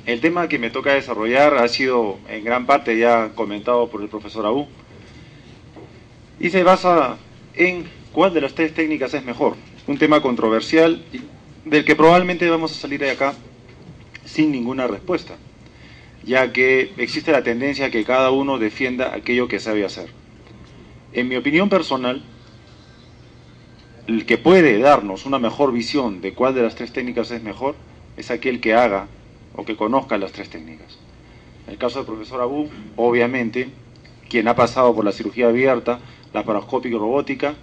El tema que me toca desarrollar ha sido en gran parte ya comentado por el profesor Abu y se basa en cuál de las tres técnicas es mejor. Un tema controversial del que probablemente vamos a salir de acá sin ninguna respuesta, ya que existe la tendencia a que cada uno defienda aquello que sabe hacer. En mi opinión personal, el que puede darnos una mejor visión de cuál de las tres técnicas es mejor es aquel que haga o que conozca las tres técnicas. En el caso del profesor Abu, obviamente, quien ha pasado por la cirugía abierta, laparoscópica y robótica,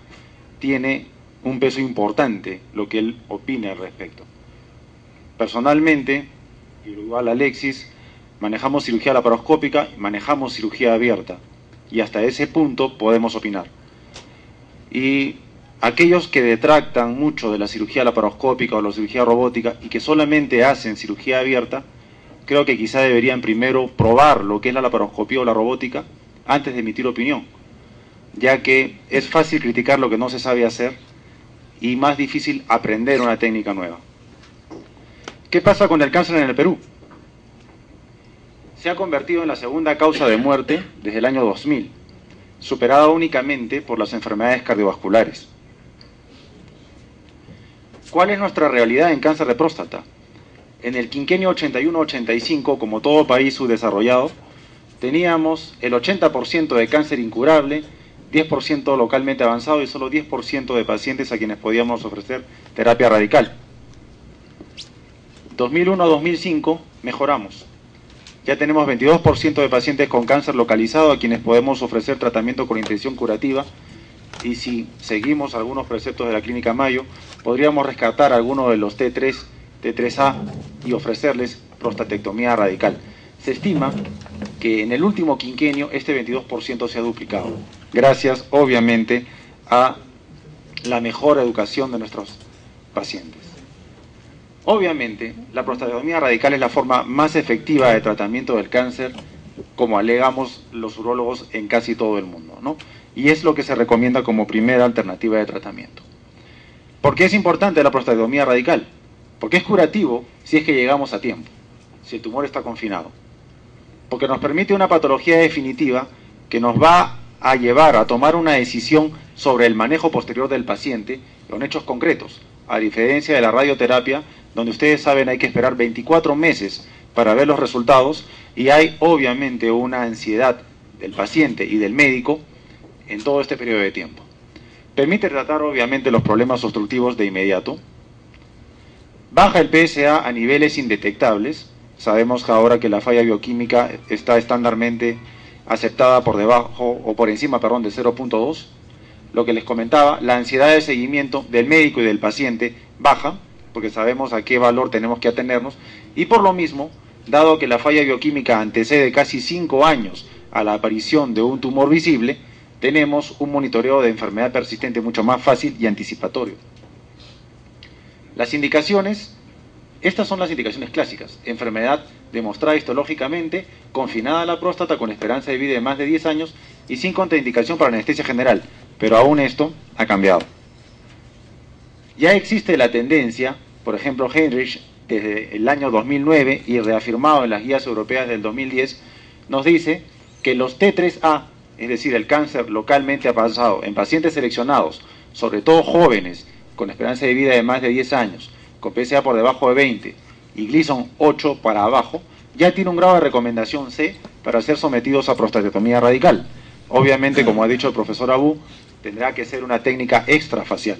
tiene un peso importante lo que él opine al respecto. Personalmente, igual a Alexis, manejamos cirugía laparoscópica y manejamos cirugía abierta, y hasta ese punto podemos opinar. Y aquellos que detractan mucho de la cirugía laparoscópica o la cirugía robótica y que solamente hacen cirugía abierta, creo que quizá deberían primero probar lo que es la laparoscopía o la robótica antes de emitir opinión, ya que es fácil criticar lo que no se sabe hacer y más difícil aprender una técnica nueva. ¿Qué pasa con el cáncer en el Perú? Se ha convertido en la segunda causa de muerte desde el año 2000, superada únicamente por las enfermedades cardiovasculares. ¿Cuál es nuestra realidad en cáncer de próstata? En el quinquenio 81-85, como todo país subdesarrollado, teníamos el 80% de cáncer incurable, 10% localmente avanzado y solo 10% de pacientes a quienes podíamos ofrecer terapia radical. 2001 a 2005 mejoramos. Ya tenemos 22% de pacientes con cáncer localizado a quienes podemos ofrecer tratamiento con intención curativa, y si seguimos algunos preceptos de la Clínica Mayo, podríamos rescatar algunos de los T3, T3A y ofrecerles prostatectomía radical. Se estima que en el último quinquenio este 22% se ha duplicado, gracias obviamente a la mejor educación de nuestros pacientes. Obviamente, la prostatectomía radical es la forma más efectiva de tratamiento del cáncer, como alegamos los urólogos en casi todo el mundo, ¿no? Y es lo que se recomienda como primera alternativa de tratamiento. ¿Por qué es importante la prostatectomía radical? Porque es curativo si es que llegamos a tiempo, si el tumor está confinado. Porque nos permite una patología definitiva que nos va a llevar a tomar una decisión sobre el manejo posterior del paciente con hechos concretos, a diferencia de la radioterapia, donde ustedes saben hay que esperar 24 meses para ver los resultados y hay obviamente una ansiedad del paciente y del médico en todo este periodo de tiempo. Permite tratar obviamente los problemas obstructivos de inmediato, baja el PSA a niveles indetectables. Sabemos que ahora que la falla bioquímica está estándarmente aceptada por debajo o por encima, de 0.2. Lo que les comentaba, la ansiedad de seguimiento del médico y del paciente baja, porque sabemos a qué valor tenemos que atenernos, y por lo mismo, dado que la falla bioquímica antecede casi 5 años a la aparición de un tumor visible, tenemos un monitoreo de enfermedad persistente mucho más fácil y anticipatorio. Las indicaciones, estas son las indicaciones clásicas: enfermedad demostrada histológicamente, confinada a la próstata con esperanza de vida de más de 10 años y sin contraindicación para anestesia general, pero aún esto ha cambiado. Ya existe la tendencia, por ejemplo Heinrich desde el año 2009 y reafirmado en las guías europeas del 2010, nos dice que los T3A, es decir, el cáncer localmente avanzado en pacientes seleccionados, sobre todo jóvenes, con esperanza de vida de más de 10 años, con PSA por debajo de 20 y Gleason 8 para abajo, ya tiene un grado de recomendación C para ser sometidos a prostatectomía radical. Obviamente, como ha dicho el profesor Abu, tendrá que ser una técnica extrafacial.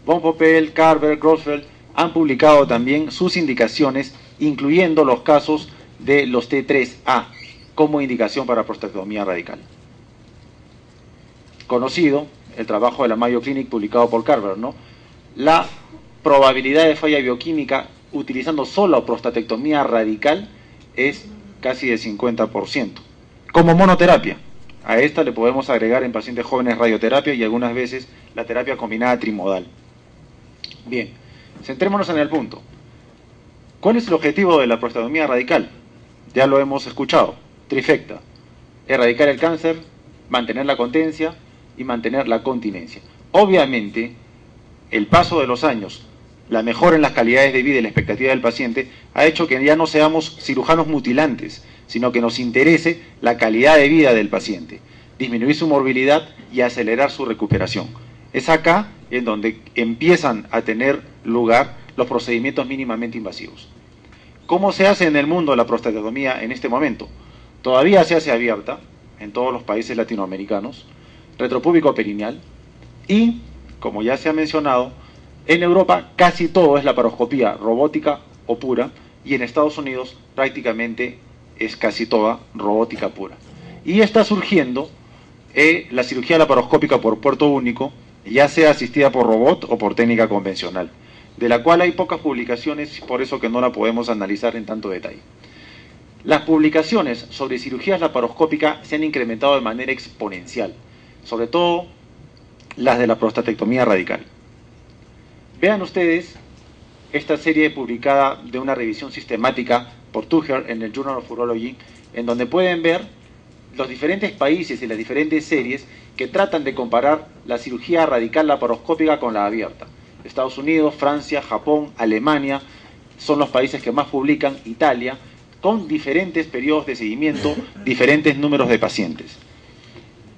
Von Poppel, Carver, Grossfeld han publicado también sus indicaciones, incluyendo los casos de los T3A como indicación para prostatectomía radical. Conocido el trabajo de la Mayo Clinic publicado por Carver, ¿no? La probabilidad de falla bioquímica utilizando solo prostatectomía radical es casi de 50%. Como monoterapia, a esta le podemos agregar en pacientes jóvenes radioterapia y algunas veces la terapia combinada trimodal. Bien, centrémonos en el punto. ¿Cuál es el objetivo de la prostatectomía radical? Ya lo hemos escuchado, trifecta: erradicar el cáncer, mantener la potencia y mantener la continencia. Obviamente, el paso de los años la mejora en las calidades de vida y la expectativa del paciente ha hecho que ya no seamos cirujanos mutilantes, sino que nos interese la calidad de vida del paciente, disminuir su morbilidad y acelerar su recuperación. Es acá en donde empiezan a tener lugar los procedimientos mínimamente invasivos. ¿Cómo se hace en el mundo la prostatectomía en este momento? Todavía se hace abierta en todos los países latinoamericanos, retropúbico perineal, y, como ya se ha mencionado, en Europa casi todo es laparoscopía robótica o pura, y en Estados Unidos prácticamente es casi toda robótica pura. Y está surgiendo la cirugía laparoscópica por puerto único, ya sea asistida por robot o por técnica convencional, de la cual hay pocas publicaciones, por eso que no la podemos analizar en tanto detalle. Las publicaciones sobre cirugías laparoscópicas se han incrementado de manera exponencial, sobre todo las de la prostatectomía radical. Vean ustedes esta serie publicada de una revisión sistemática por Tucher en el Journal of Urology, en donde pueden ver los diferentes países y las diferentes series que tratan de comparar la cirugía radical laparoscópica con la abierta. Estados Unidos, Francia, Japón, Alemania son los países que más publican, Italia, con diferentes periodos de seguimiento, diferentes números de pacientes.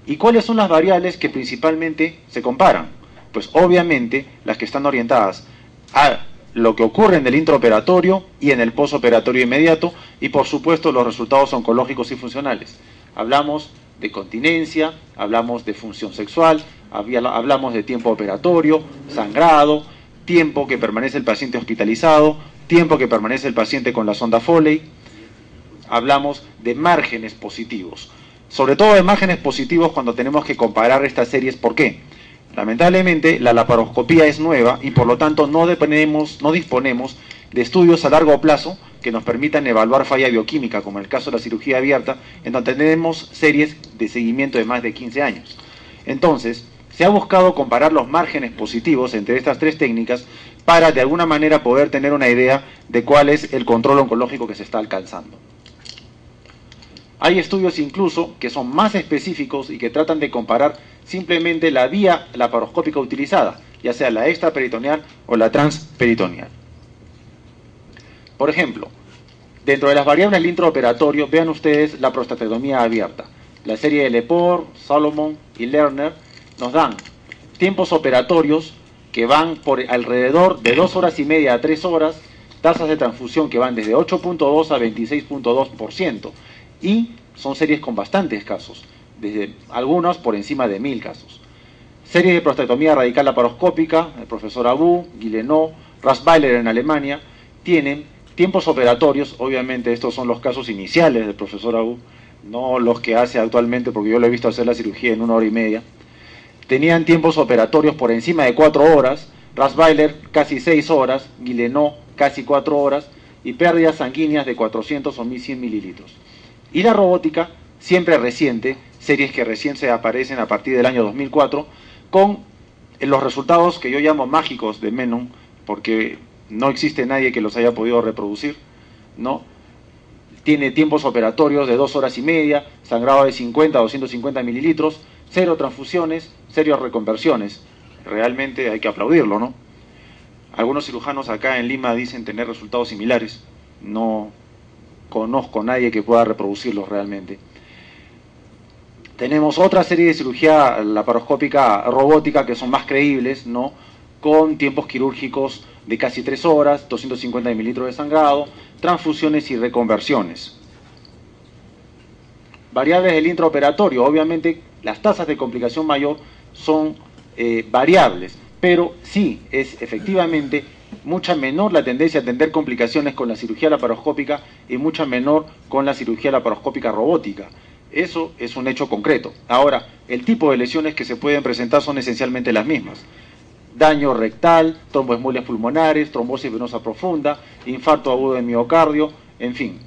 ¿Y cuáles son las variables que principalmente se comparan? Pues obviamente las que están orientadas a lo que ocurre en el intraoperatorio y en el postoperatorio inmediato, y por supuesto los resultados oncológicos y funcionales. Hablamos de continencia, hablamos de función sexual, hablamos de tiempo operatorio, sangrado, tiempo que permanece el paciente hospitalizado, tiempo que permanece el paciente con la sonda Foley. Hablamos de márgenes positivos, sobre todo de márgenes positivos cuando tenemos que comparar estas series. ¿Por qué? Lamentablemente la laparoscopía es nueva y por lo tanto no disponemos de estudios a largo plazo que nos permitan evaluar falla bioquímica, como en el caso de la cirugía abierta, en donde tenemos series de seguimiento de más de 15 años. Entonces, se ha buscado comparar los márgenes positivos entre estas tres técnicas para de alguna manera poder tener una idea de cuál es el control oncológico que se está alcanzando. Hay estudios incluso que son más específicos y que tratan de comparar simplemente la vía laparoscópica utilizada, ya sea la extraperitoneal o la transperitoneal. Por ejemplo, dentro de las variables del intraoperatorio, vean ustedes la prostatectomía abierta. La serie de Lepore, Solomon y Lerner nos dan tiempos operatorios que van por alrededor de 2 horas y media a 3 horas, tasas de transfusión que van desde 8.2 a 26.2%, y son series con bastantes casos, desde algunos por encima de 1000 casos. Series de prostatectomía radical laparoscópica, el profesor Abu, Guilleneau, Rasweiler en Alemania, tienen tiempos operatorios, obviamente estos son los casos iniciales del profesor Abu, no los que hace actualmente, porque yo lo he visto hacer la cirugía en 1 hora y media. Tenían tiempos operatorios por encima de 4 horas, Rasweiler casi 6 horas, Guilleneau casi 4 horas, y pérdidas sanguíneas de 400 o 1100 mililitros. Y la robótica, siempre reciente, series que recién se aparecen a partir del año 2004, con los resultados que yo llamo mágicos de Menon, porque no existe nadie que los haya podido reproducir, ¿no? Tiene tiempos operatorios de 2 horas y media, sangrado de 50 a 250 mililitros, 0 transfusiones, 0 reconversiones. Realmente hay que aplaudirlo, ¿no? Algunos cirujanos acá en Lima dicen tener resultados similares. No conozco a nadie que pueda reproducirlos realmente. Tenemos otra serie de cirugía laparoscópica robótica que son más creíbles, ¿no? Con tiempos quirúrgicos de casi 3 horas, 250 mililitros de sangrado, transfusiones y reconversiones. Variables del intraoperatorio, obviamente las tasas de complicación mayor son variables, pero sí es efectivamente mucha menor la tendencia a tener complicaciones con la cirugía laparoscópica y mucha menor con la cirugía laparoscópica robótica. Eso es un hecho concreto. Ahora, el tipo de lesiones que se pueden presentar son esencialmente las mismas. Daño rectal, tromboesmolias pulmonares, trombosis venosa profunda, infarto agudo de miocardio, en fin,